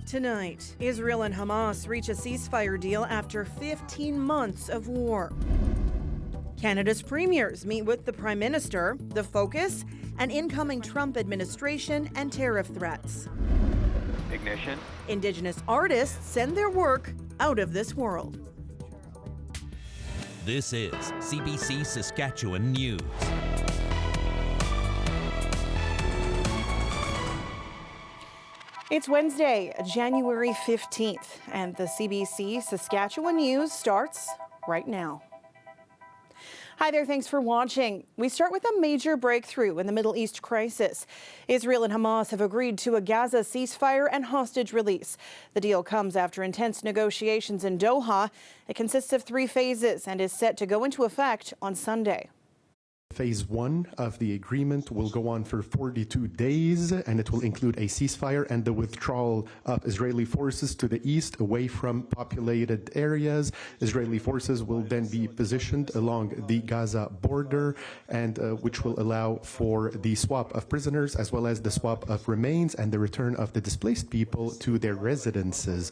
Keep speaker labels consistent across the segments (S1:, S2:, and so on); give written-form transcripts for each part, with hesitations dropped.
S1: Tonight, Israel and Hamas reach a ceasefire deal after 15 months of war. Canada's premiers meet with the Prime Minister. The focus? An incoming Trump administration and tariff threats.
S2: Ignition.
S1: Indigenous artists send their work out of this world.
S3: This is CBC Saskatchewan News.
S1: It's Wednesday, January 15th, and the CBC Saskatchewan News starts right now. Hi there, thanks for watching. We start with a major breakthrough in the Middle East crisis. Israel and Hamas have agreed to a Gaza ceasefire and hostage release. The deal comes after intense negotiations in Doha. It consists of 3 phases and is set to go into effect on Sunday.
S4: Phase 1 of the agreement will go on for 42 days, and it will include a ceasefire and the withdrawal of Israeli forces to the east away from populated areas. Israeli forces will then be positioned along the Gaza border, and which will allow for the swap of prisoners as well as the swap of remains and the return of the displaced people to their residences.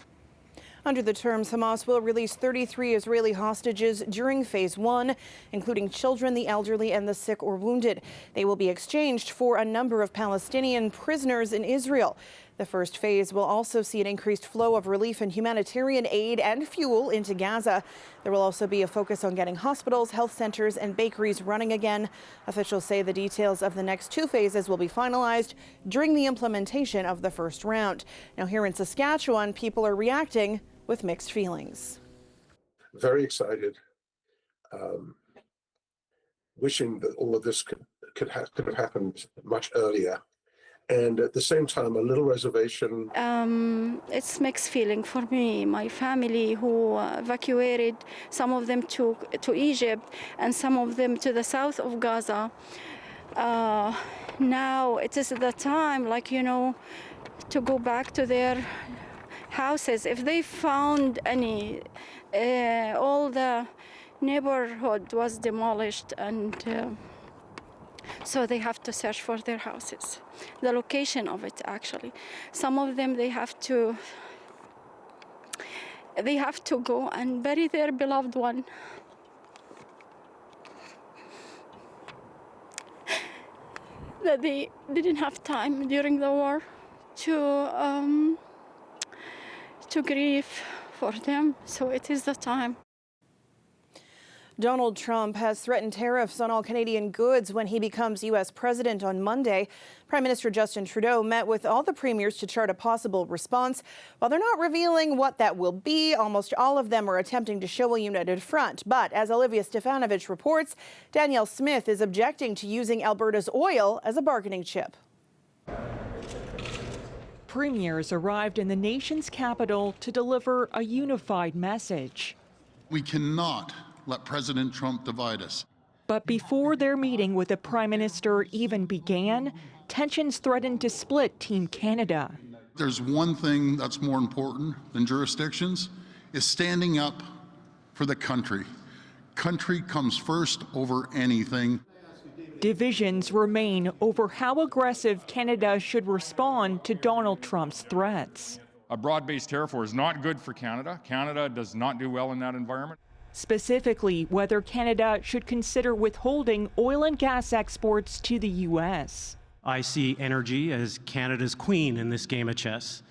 S1: Under the terms, Hamas will release 33 Israeli hostages during Phase 1, including children, the elderly, and the sick or wounded. They will be exchanged for a number of Palestinian prisoners in Israel. The first phase will also see an increased flow of relief and humanitarian aid and fuel into Gaza. There will also be a focus on getting hospitals, health centers, and bakeries running again. Officials say the details of the next 2 phases will be finalized during the implementation of the first round. Now, here in Saskatchewan, people are reacting with mixed feelings.
S5: Very excited, wishing that all of this could have happened much earlier, and at the same time a little reservation.
S6: It's mixed feeling for me. My family who evacuated, some of them to Egypt and some of them to the south of Gaza. Now it is the time, to go back to their houses. If they found any, all the neighborhood was demolished, and so they have to search for their houses, the location of it actually. Some of them they have to go and bury their beloved one. That they didn't have time during the war to grieve for them, so it is the time.
S1: Donald Trump has threatened tariffs on all Canadian goods when he becomes U.S. president on Monday. Prime Minister Justin Trudeau met with all the premiers to chart a possible response. While they're not revealing what that will be, almost all of them are attempting to show a united front. But as Olivia Stefanovich reports, Danielle Smith is objecting to using Alberta's oil as a bargaining chip.
S7: Premiers arrived in the nation's capital to deliver a unified message.
S8: We cannot let President Trump divide us.
S7: But before their meeting with the Prime Minister even began, tensions threatened to split Team Canada.
S8: There's one thing that's more important than jurisdictions, is standing up for the country. Country comes first over anything.
S7: Divisions remain over how aggressive Canada should respond to Donald Trump's threats.
S9: A broad-based tariff war is not good for Canada. Canada does not do well in that environment.
S7: Specifically, whether Canada should consider withholding oil and gas exports to the U.S.
S10: I see energy as Canada's queen in this game of chess.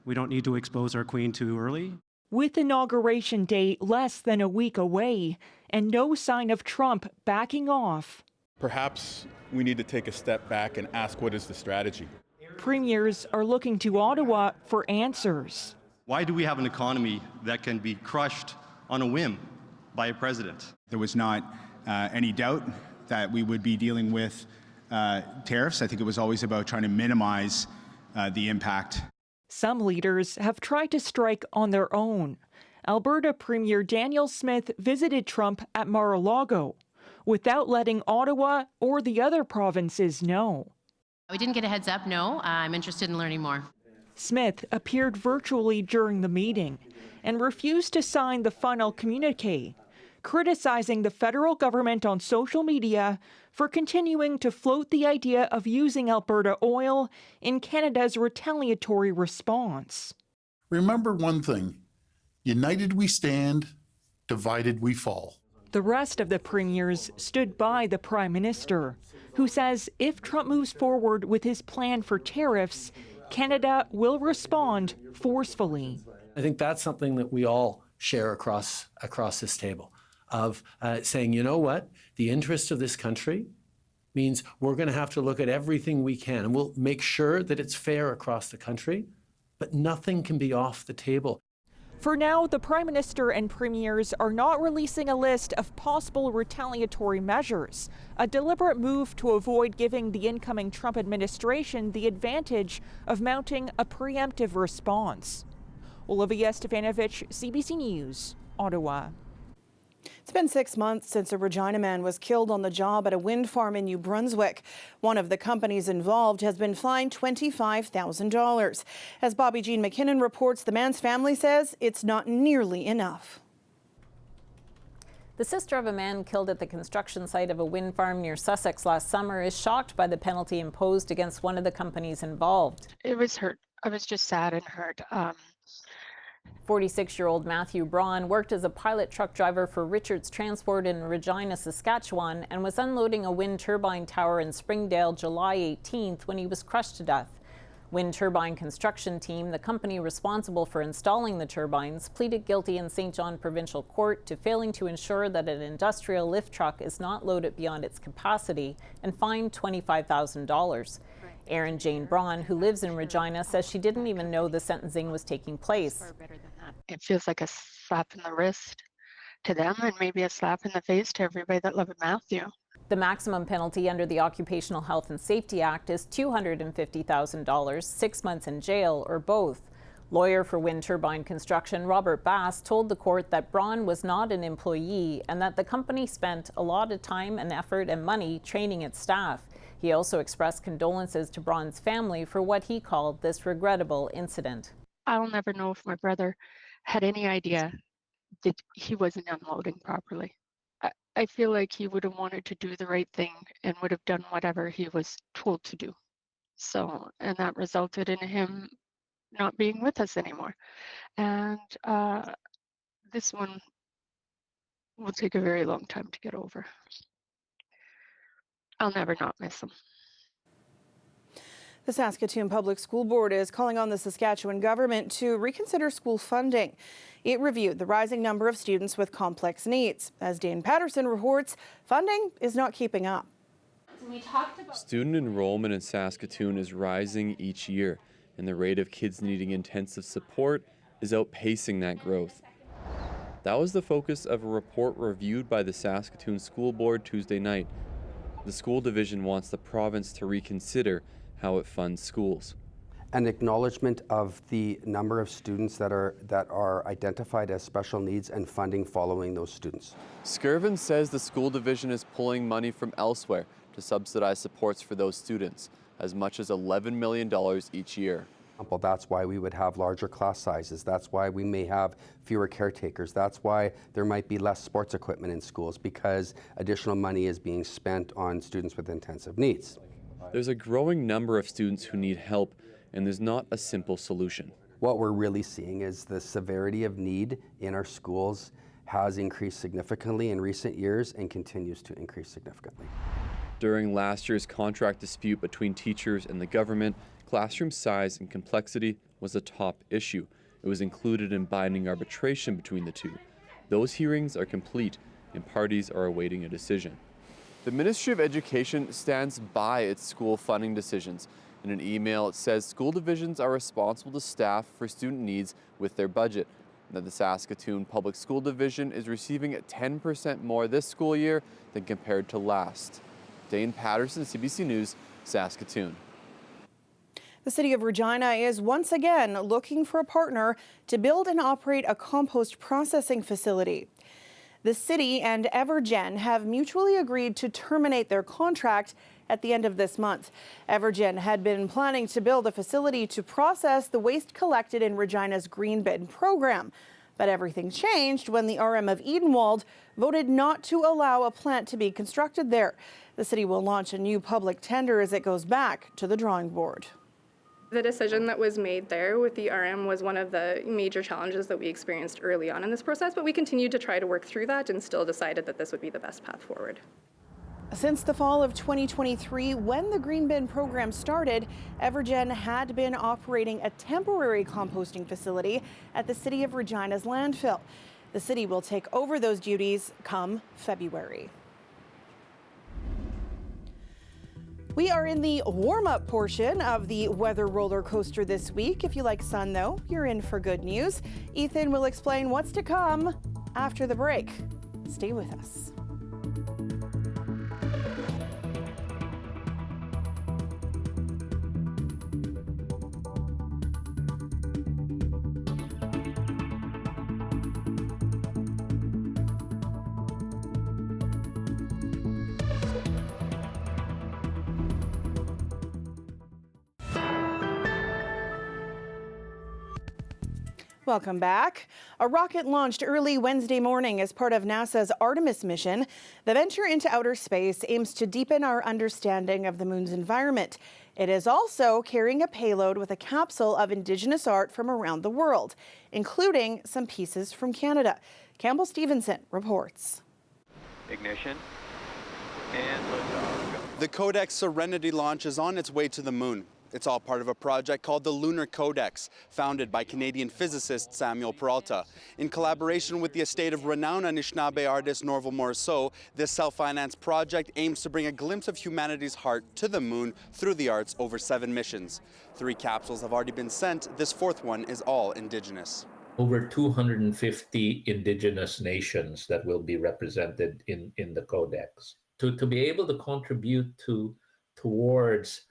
S10: We don't need to expose our queen too early.
S7: With Inauguration Day less than a week away and no sign of Trump backing off,
S11: perhaps we need to take a step back and ask, what is the strategy?
S7: Premiers are looking to Ottawa for answers.
S12: Why do we have an economy that can be crushed on a whim by a president?
S13: There was not any doubt that we would be dealing with tariffs. I think it was always about trying to minimize the impact.
S7: Some leaders have tried to strike on their own. Alberta Premier Danielle Smith visited Trump at Mar-a-Lago without letting Ottawa or the other provinces know.
S14: We didn't get a heads up, no. I'm interested in learning more.
S7: Smith appeared virtually during the meeting and refused to sign the final communique, criticizing the federal government on social media for continuing to float the idea of using Alberta oil in Canada's retaliatory response.
S8: Remember one thing, united we stand, divided we fall.
S7: The rest of the premiers stood by the Prime Minister, who says if Trump moves forward with his plan for tariffs, Canada will respond forcefully.
S15: I think that's something that we all share across this table of saying, you know what, the interest of this country means we're going to have to look at everything we can, and we'll make sure that it's fair across the country, but nothing can be off the table.
S7: For now, the Prime Minister and premiers are not releasing a list of possible retaliatory measures, a deliberate move to avoid giving the incoming Trump administration the advantage of mounting a preemptive response. Olivia Stefanovich, CBC News, Ottawa.
S1: It's been 6 months since a Regina man was killed on the job at a wind farm in New Brunswick. One of the companies involved has been fined $25,000. As Bobby Jean McKinnon reports, the man's family says it's not nearly enough.
S16: The sister of a man killed at the construction site of a wind farm near Sussex last summer is shocked by the penalty imposed against one of the companies involved.
S17: It was hurt. I was just sad and hurt.
S16: 46-year-old Matthew Braun worked as a pilot truck driver for Richards Transport in Regina, Saskatchewan, and was unloading a wind turbine tower in Springdale July 18th when he was crushed to death. Wind turbine construction team, the company responsible for installing the turbines, pleaded guilty in St. John Provincial Court to failing to ensure that an industrial lift truck is not loaded beyond its capacity and fined $25,000. Erin Jane Braun, who lives in Regina, says she didn't even know the sentencing was taking place.
S17: It feels like a slap in the wrist to them and maybe a slap in the face to everybody that loved Matthew.
S16: The maximum penalty under the Occupational Health and Safety Act is $250,000, 6 months in jail, or both. Lawyer for wind turbine construction Robert Bass told the court that Braun was not an employee and that the company spent a lot of time and effort and money training its staff. He also expressed condolences to Braun's family for what he called this regrettable incident.
S17: I'll never know if my brother had any idea that he wasn't unloading properly. I feel like he would have wanted to do the right thing and would have done whatever he was told to do. So, and that resulted in him not being with us anymore. And this one will take a very long time to get over. I'll never not miss him.
S1: The Saskatoon Public School Board is calling on the Saskatchewan government to reconsider school funding. It reviewed the rising number of students with complex needs. As Dane Patterson reports, funding is not keeping up.
S18: Student enrollment in Saskatoon is rising each year, and the rate of kids needing intensive support is outpacing that growth. That was the focus of a report reviewed by the Saskatoon School Board Tuesday night. The school division wants the province to reconsider how it funds schools.
S19: An acknowledgement of the number of students that are identified as special needs and funding following those students.
S18: Skirvin says the school division is pulling money from elsewhere to subsidize supports for those students, as much as $11 million each year.
S19: Well, that's why we would have larger class sizes. That's why we may have fewer caretakers. That's why there might be less sports equipment in schools, because additional money is being spent on students with intensive needs.
S18: There's a growing number of students who need help, and there's not a simple solution.
S19: What we're really seeing is the severity of need in our schools has increased significantly in recent years and continues to increase significantly.
S18: During last year's contract dispute between teachers and the government, classroom size and complexity was a top issue. It was included in binding arbitration between the two. Those hearings are complete, and parties are awaiting a decision. The Ministry of Education stands by its school funding decisions. In an email, it says school divisions are responsible to staff for student needs with their budget, and that the Saskatoon Public School Division is receiving 10% more this school year than compared to last. Dane Patterson, CBC News, Saskatoon.
S1: The city of Regina is once again looking for a partner to build and operate a compost processing facility. The city and Evergen have mutually agreed to terminate their contract at the end of this month. Evergen had been planning to build a facility to process the waste collected in Regina's Green Bin program. But everything changed when the RM of Edenwald voted not to allow a plant to be constructed there. The city will launch a new public tender as it goes back to the drawing board.
S20: The decision that was made there with the RM was one of the major challenges that we experienced early on in this process, but we continued to try to work through that and still decided that this would be the best path forward.
S1: Since the fall of 2023, when the Green Bin program started, Evergen had been operating a temporary composting facility at the City of Regina's landfill. The city will take over those duties come February. We are in the warm-up portion of the weather roller coaster this week. If you like sun, though, you're in for good news. Ethan will explain what's to come after the break. Stay with us. Welcome back. A rocket launched early Wednesday morning as part of NASA's Artemis mission. The venture into outer space aims to deepen our understanding of the moon's environment. It is also carrying a payload with a capsule of Indigenous art from around the world, including some pieces from Canada. Campbell Stevenson reports.
S2: Ignition and liftoff.
S21: The Codex Serenity launch is on its way to the moon. It's all part of a project called the Lunar Codex, founded by Canadian physicist Samuel Peralta. In collaboration with the estate of renowned Anishinaabe artist Norval Morrisseau, this self-financed project aims to bring a glimpse of humanity's heart to the moon through the arts over 7 missions. 3 capsules have already been sent. This 4th one is all Indigenous.
S22: Over 250 Indigenous nations that will be represented in the Codex. To be able to contribute towards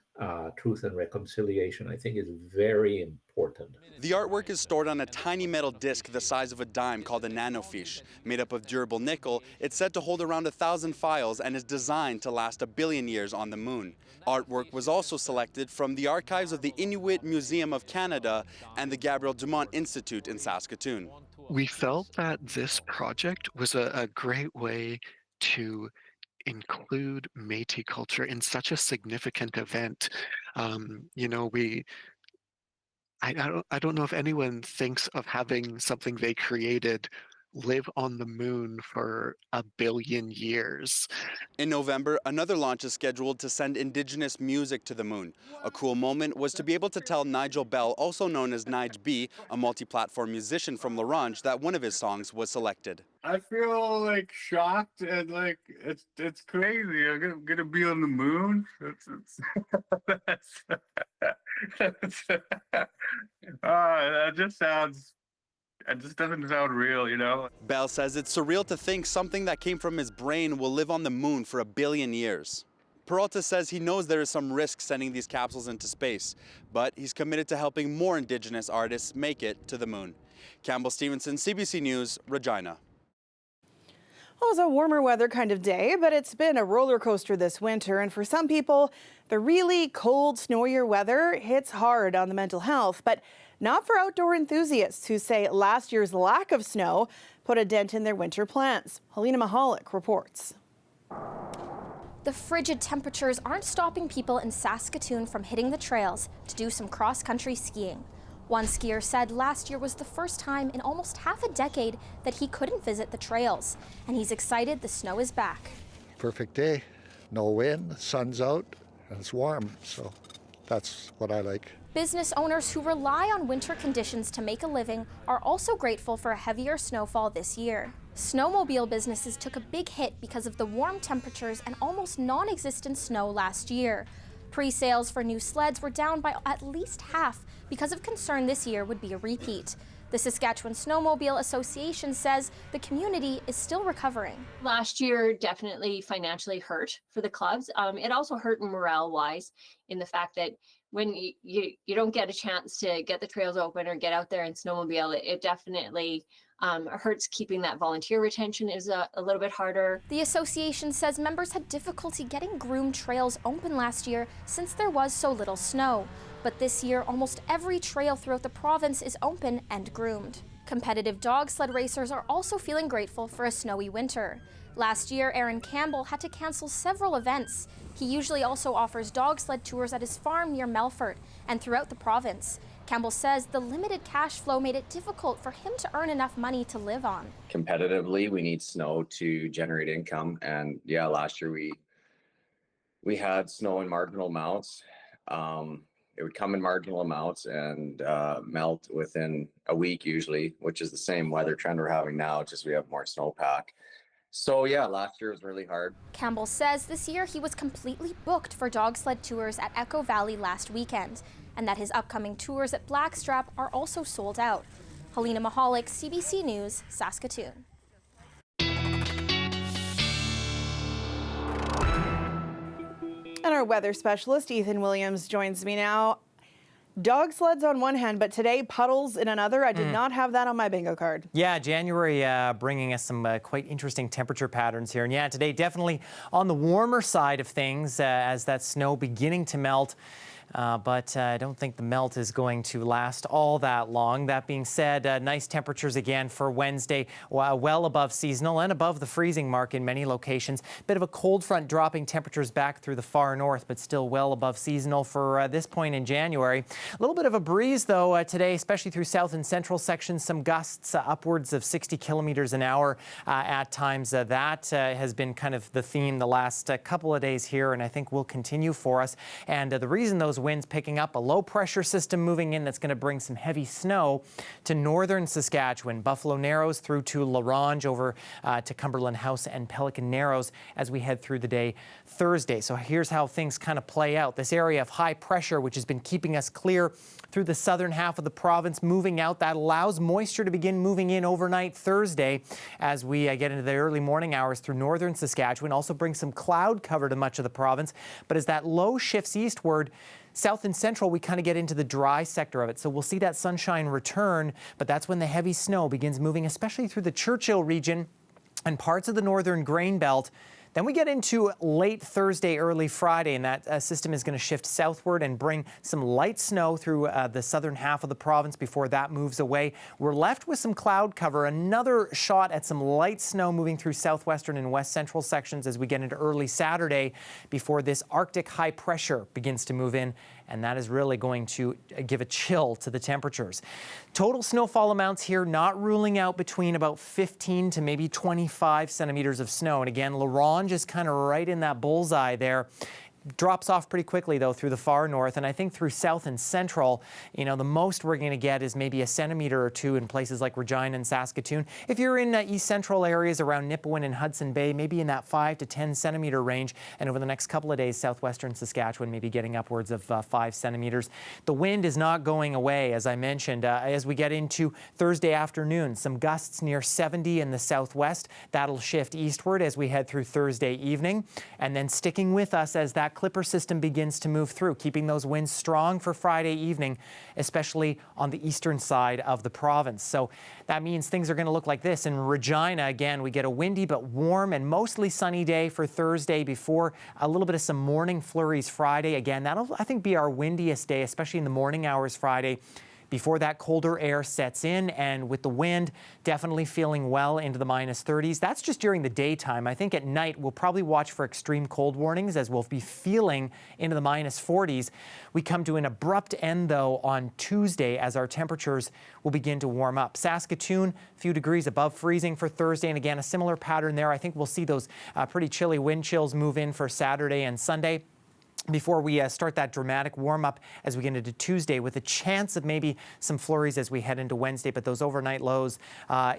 S22: truth and reconciliation, I think, is very important.
S21: The artwork is stored on a tiny metal disc the size of a dime called a nanofiche. Made up of durable nickel, it's said to hold around 1,000 files and is designed to last 1 billion years on the moon. Artwork was also selected from the archives of the Inuit Museum of Canada and the Gabriel Dumont Institute in Saskatoon.
S23: We felt that this project was a great way to include Métis culture in such a significant event. I don't know if anyone thinks of having something they created live on the moon for 1 billion years.
S21: In November, another launch is scheduled to send Indigenous music to the moon. A cool moment was to be able to tell Nigel Bell, also known as Nige B, a multi-platform musician from La Ronge, that one of his songs was selected.
S24: I feel like shocked and like it's crazy. I'm gonna be on the moon. That just sounds. It just doesn't sound real, you know?
S21: Bell says it's surreal to think something that came from his brain will live on the moon for 1 billion years. Peralta says he knows there is some risk sending these capsules into space, but he's committed to helping more Indigenous artists make it to the moon. Campbell Stevenson, CBC News, Regina.
S1: Well, it was a warmer weather kind of day, but it's been a roller coaster this winter. And for some people, the really cold, snowier weather hits hard on the mental health. But not for outdoor enthusiasts who say last year's lack of snow put a dent in their winter plans. Helena Mahalik reports.
S25: The frigid temperatures aren't stopping people in Saskatoon from hitting the trails to do some cross-country skiing. One skier said last year was the first time in almost half a decade that he couldn't visit the trails, and he's excited the snow is back.
S26: Perfect day, no wind, sun's out, and it's warm, so that's what I like.
S25: Business owners who rely on winter conditions to make a living are also grateful for a heavier snowfall this year. Snowmobile businesses took a big hit because of the warm temperatures and almost non-existent snow last year. Pre-sales for new sleds were down by at least half because of concern this year would be a repeat. The Saskatchewan Snowmobile Association says the community is still recovering.
S27: Last year definitely financially hurt for the clubs. It also hurt morale-wise in the fact that when you don't get a chance to get the trails open or get out there and snowmobile, it definitely hurts. Keeping that volunteer retention is a little bit harder.
S25: The association says members had difficulty getting groomed trails open last year since there was so little snow. But this year, almost every trail throughout the province is open and groomed. Competitive dog sled racers are also feeling grateful for a snowy winter. Last year, Aaron Campbell had to cancel several events. He usually also offers dog sled tours at his farm near Melfort and throughout the province. Campbell says the limited cash flow made it difficult for him to earn enough money to live on.
S3: Competitively, we need snow to generate income, and yeah, last year we had snow in marginal amounts. It would come in marginal amounts and melt within a week usually, which is the same weather trend we're having now, just we have more snowpack. So yeah, last year was really hard.
S25: Campbell says this year he was completely booked for dog sled tours at Echo Valley last weekend, and that his upcoming tours at Blackstrap are also sold out. Helena Mahalik, CBC News, Saskatoon.
S1: And our weather specialist, Ethan Williams, joins me now. Dog sleds on one hand, but today puddles in another. I did not have that on my bingo card.
S4: Yeah, January bringing us some quite interesting temperature patterns here. And yeah, today definitely on the warmer side of things as that snow beginning to melt. But I don't think the melt is going to last all that long. That being said, nice temperatures again for Wednesday, well above seasonal and above the freezing mark in many locations. Bit of a cold front dropping temperatures back through the far north, but still well above seasonal for this point in January. A little bit of a breeze, though, today, especially through south and central sections. Some gusts upwards of 60 kilometers an hour at times. That has been kind of the theme the last couple of days here, and I think will continue for us. And the reason those winds picking up, a low pressure system moving in that's going to bring some heavy snow to northern Saskatchewan, Buffalo Narrows through to La Ronge, over to Cumberland House and Pelican Narrows as we head through the day Thursday. So here's how things kind of play out. This area of high pressure, which has been keeping us clear through the southern half of the province, moving out. That allows moisture to begin moving in overnight Thursday as we get into the early morning hours through northern Saskatchewan. Also brings some cloud cover to much of the province. But as that low shifts eastward, south and central, we kind of get into the dry sector of it. So we'll see that sunshine return, but that's when the heavy snow begins moving, especially through the Churchill region and parts of the northern grain belt. Then we get into late Thursday, early Friday, and that system is going to shift southward and bring some light snow through the southern half of the province before that moves away. We're left with some cloud cover, another shot at some light snow moving through southwestern and west central sections as we get into early Saturday before this Arctic high pressure begins to move in. And that is really going to give a chill to the temperatures. Total snowfall amounts here, not ruling out between about 15 to maybe 25 centimeters of snow. And again, La Ronge is kind of right in that bullseye there. Drops off pretty quickly, though, through the far north. And I think through south and central, you know, the most we're going to get is maybe a centimeter or two in places like Regina and Saskatoon. If you're in east central areas around Nipawin and Hudson Bay, maybe in that 5 to 10 centimeter range. And over the next couple of days, southwestern Saskatchewan maybe getting upwards of 5 centimeters. The wind is not going away, as I mentioned. As we get into Thursday afternoon, some gusts near 70 in the southwest. That'll shift eastward as we head through Thursday evening. And then sticking with us as that clipper system begins to move through, keeping those winds strong for Friday evening, especially on the eastern side of the province. So that means things are going to look like this. In Regina, again, we get a windy but warm and mostly sunny day for Thursday before a little bit of some morning flurries Friday. Again, that'll, I think, be our windiest day, especially in the morning hours Friday, before that colder air sets in, and with the wind definitely feeling well into the minus 30s. That's just during the daytime. I think at night we'll probably watch for extreme cold warnings as we'll be feeling into the minus 40s. We come to an abrupt end, though, on Tuesday as our temperatures will begin to warm up. Saskatoon, a few degrees above freezing for Thursday, and again, a similar pattern there. I think we'll see those pretty chilly wind chills move in for Saturday and Sunday before we start that dramatic warm-up as we get into Tuesday, with a chance of maybe some flurries as we head into Wednesday, but those overnight lows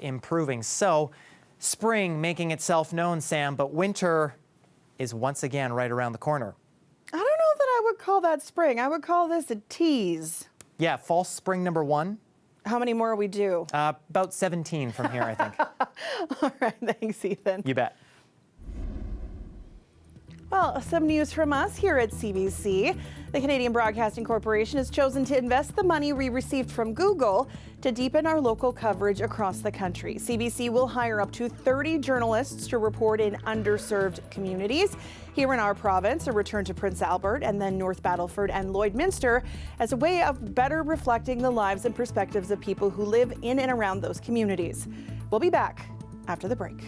S4: improving. So spring making itself known, Sam, but winter is once again right around the corner.
S1: I don't know that I would call that spring. I would call this a tease.
S4: Yeah, false spring number 1.
S1: How many more we do?
S4: About 17 from here, I think.
S1: All right, thanks, Ethan.
S4: You bet.
S1: Well, some news from us here at CBC. The Canadian Broadcasting Corporation has chosen to invest the money we received from Google to deepen our local coverage across the country. CBC will hire up to 30 journalists to report in underserved communities. Here in our province, a return to Prince Albert and then North Battleford and Lloydminster as a way of better reflecting the lives and perspectives of people who live in and around those communities. We'll be back after the break.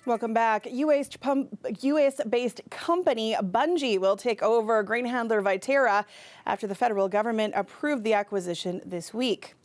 S1: Welcome back. US-based company Bungie will take over grain handler Viterra after the federal government approved the acquisition this week.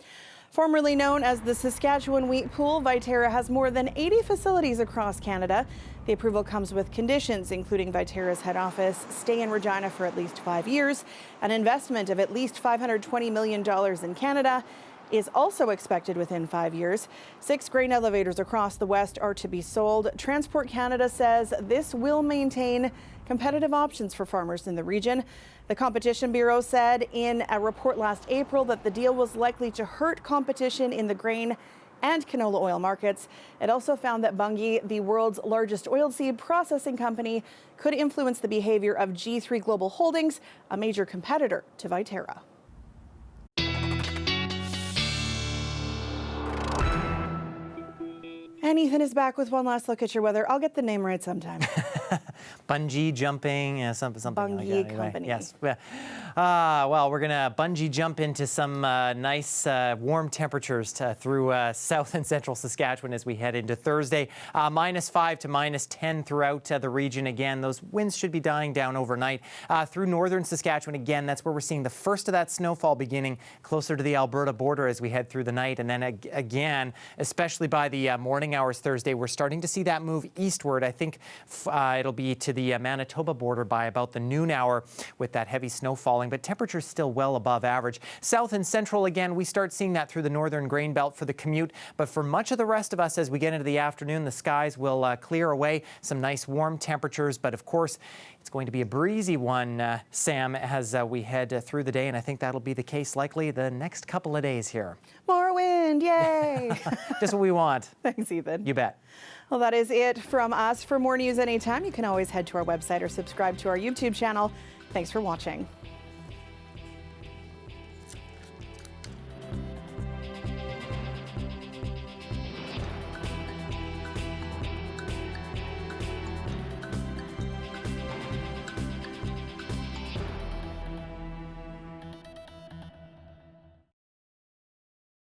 S1: Formerly known as the Saskatchewan Wheat Pool, Viterra has more than 80 facilities across Canada. The approval comes with conditions, including Viterra's head office, stay in Regina for at least 5 years, an investment of at least $520 million in Canada, is also expected within 5 years. 6 grain elevators across the West are to be sold. Transport Canada says this will maintain competitive options for farmers in the region. The Competition Bureau said in a report last April that the deal was likely to hurt competition in the grain and canola oil markets. It also found that Bungie, the world's largest oilseed processing company, could influence the behavior of G3 Global Holdings, a major competitor to Viterra. And Ethan is back with one last look at your weather. I'll get the name right sometime.
S4: Bungee jumping, something
S1: Bungie
S4: like that.
S1: Company.
S4: Yes. Well, we're going to bungee jump into some nice warm temperatures through south and central Saskatchewan as we head into Thursday. -5 to -10 throughout the region. Again, those winds should be dying down overnight. Through northern Saskatchewan, again, that's where we're seeing the first of that snowfall beginning closer to the Alberta border as we head through the night. And then again, especially by the morning hours Thursday, we're starting to see that move eastward. I think it'll be to the Manitoba border by about the noon hour with that heavy snow falling, but temperatures still well above average. South and central, again, we start seeing that through the northern grain belt for the commute, but for much of the rest of us as we get into the afternoon, the skies will clear away, some nice warm temperatures, but of course, it's going to be a breezy one, Sam, as we head through the day, and I think that'll be the case likely the next couple of days here.
S1: More wind, yay!
S4: Just what we want.
S1: Thanks, Ethan.
S4: You bet.
S1: Well, that is it from us. For more news anytime, you can always head to our website or subscribe to our YouTube channel. Thanks for watching.